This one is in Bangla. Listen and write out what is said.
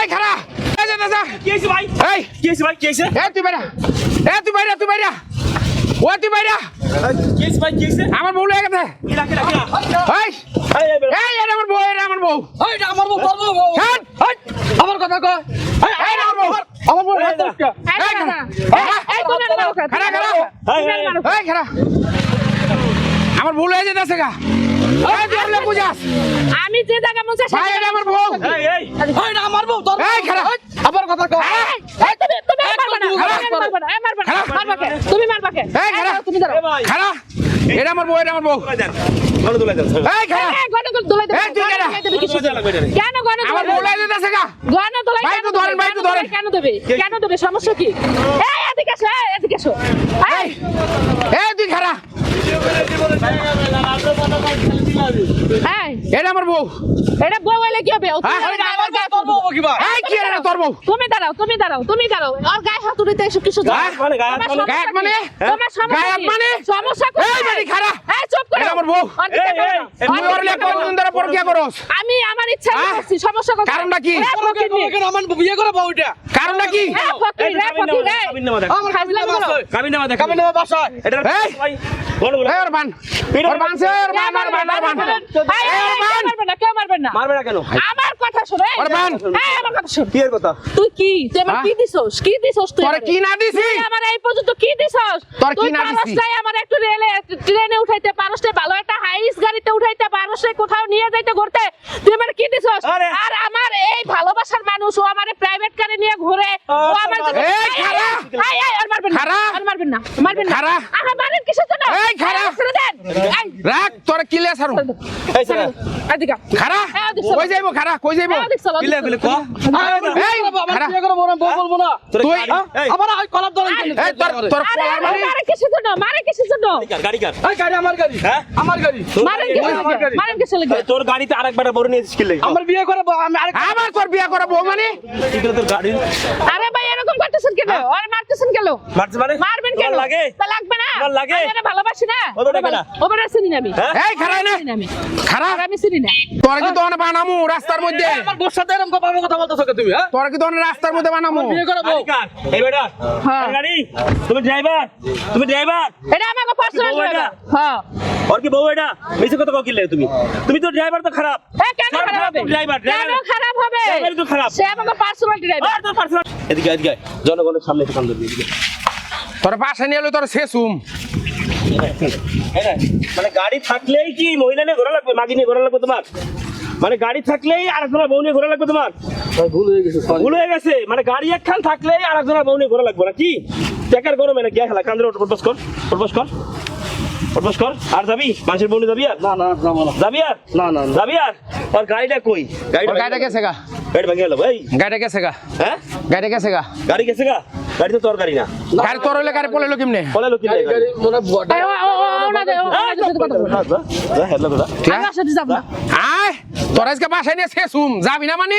এই খারা এই যা যা কি হইছে ভাই এই কি হইছে ভাই কি হইছে এই তুই বাইরা এই তুই বাইরা ও তুই বাইরা কি হইছে ভাই কি হইছে আমার বউ লেগে গেছে কিরা এই এই এটা আমার বউ এটা আমার বউ এটা আমার বউ তোর বউ ছাড় আমার কথা কয় এই আমার বউ আমার বউ হাত ধরছ এই খারা এই তুমি মারো খারা খারা এই খারা আমার বউ লেগে যেতেছে গা এই তুই আমলে বুঝাস আমি যে জায়গা মুছে ভাই এটা আমার বউ এই এটা আমার বউ তোর এই খারা আমার কথা কয় এই তুমি মারবা না মারবা কে তুমি মারবা কে এই খারা তুমি দাঁড়াও খারা এটা আমার বউ ভালো দোলাই দেন এই খারা গণগণ দোলাই দেবে এই তুই কেন কেন গণ আমার বউ লেগে যেতেছে গা গণ দোলাই ভাই তো ধরেন ভাই তো ধরেন কেন দেবে সমস্যা কি এই এদিকে এসো এই এই তুই খারা এই এটা আমার বউ এটা বউ হইলে কি হবে আমার তোর বউ কি ভাই এই কি রে তোর বউ তুমি দাঁড়াও আর গায়ে হাত উঠাইতে এসো কিছু গায়ে হাত মানে? তোমার গায়ে হাত মানে? সমস্যা এই বেটি খারা এই চুপ করো এটা আমার বউ তুই ওর লে কোন ধরে পরকিয়া করস আমি আমার ইচ্ছা করছি সমস্যা কথা কারণটা কি আমার বিয়ে করে বউ এটা কারণটা কি আমার কাবিন নামা বাসায় এই এই ওর বান সে ওর বান কেউ মারবেন না মারবে না কেন আমার কথা শোনো ওর বান আমার কথা শোন কি এর কথা তুই আমার কি দিছস তুই তোরে কি না দিছি তুই আমার এই পর্যন্ত কি দিছস তোর কি না দিছি? তুই আমার একটু ট্রেনে উঠাইতে পারস না ভালো একটা হাইস গাড়িতে উঠাইতে পারস না কোথাও নিয়ে যাইতে ঘুরতে তুই আমার কি দিছস আরে। আর আমার এই ভালোবাসার মানুষ ও আমারে প্রাইভেট কারে নিয়ে ঘুরে ও আমার জন্য এই খারা। আর মারবেন না খারা। আর মারবেন না খারা। আহা মারেন কিসের জন্য এই খারা। ছেড়ে দেন এই রাখ তোরে কিলে ছাড়ু এই স্যার এদিকে খারা হ্যাঁ, দেখছো। কই যাইবো খারা কই যাইবো বিলে বিলে ক এই খারা বিয়ে করে বউ বলবো না তুই এই আবার কলাপ ধরেন এই তোর কলার মারি মারে কিসের জন্য গাড়ি কার এই গাড়ি আমার গাড়ি হ্যাঁ আমার গাড়ি মারেন কিসের লাগে তোর গাড়িতে আরেকবার বড় নিয়ে এসেছিস কি লাগে আমার বিয়ে করে আমি আরেক আমার তোর বিয়া করা বউ মানে কি করে তোর গাড়ি আরে ভাই এরকম করতেছেন কেন আরে মারতেছেন কেন মারছে মানে মারবেন কেন তোমার লাগে তা লাগবে না তোমার লাগে? আমি ওরে ভালোবাসি না ওরে কেন? ওরে চিনি না আমি হ্যাঁ? এই খারা না চিনি না আমি খারা আর আমি চিনি না তোর কি তোনে বানামু রাস্তার মধ্যে আমার বউর সাথে এরকম কথা বলতেছো কে তুমি হ্যাঁ তোর কি তোনে রাস্তার মধ্যে বানামু বিয়ে করে বউ গাড়ি কার এই বেটা হ্যাঁ। আর গাড়ি তুমি ড্রাইভার এটা আমাকে পার্সোনাল বউ এটা? হ্যাঁ আর কি বউ এটা মিছে কথা কিলে তুমি তো ড্রাইভার তো খারাপ হ্যাঁ কেন খারাপ হবে ড্রাইভার কেন খারাপ হবে ড্রাইভারই তো খারাপ সে আমাকে পার্সোনাল ড্রাইভার আর তোর পার্সোনাল এদিকে জনগণের সামনে কাম দিবি এদিকে তোর পাশে নিয়ে এলো তোর শেষুম মানে গাড়ি থাকলেই কি মহিলা নিয়ে ঘোরা লাগবে মাগি নিয়ে ঘোরা লাগবে তোমার মানে গাড়ি থাকলেই আরেকজনের বউ নিয়ে ঘোরা লাগবে তোমার ভুল হয়ে গেছে মানে গাড়ি একখান থাকলেই আরেকজনের বউ নিয়ে ঘোরা লাগবে না কি টেকার গরমে না কি খেলা কান্দ্রে প্রপোজ কর আর যাবি মানুষের বউ নিয়ে যাবি আর না যাবো না যাবি আর না যাবি আর আর গাড়িটা কই গাড়িটা গেছে গা গাড়ি ভাঙে গেল ভাই গাড়িটা গেছে গা হ্যাঁ গাড়িটা গেছে গা গাড়ি গেছে গা গাড়ি তো তোর গাড়ি না গাড়ি তোর হইলে গাড়ি পড়লো কেমনে বলে লোক গাড়ি মনে বুয়াটা আমি আসতে যাব না আয় তোর আজকে বাসায় নিয়ে শেষুম যাবি না মানে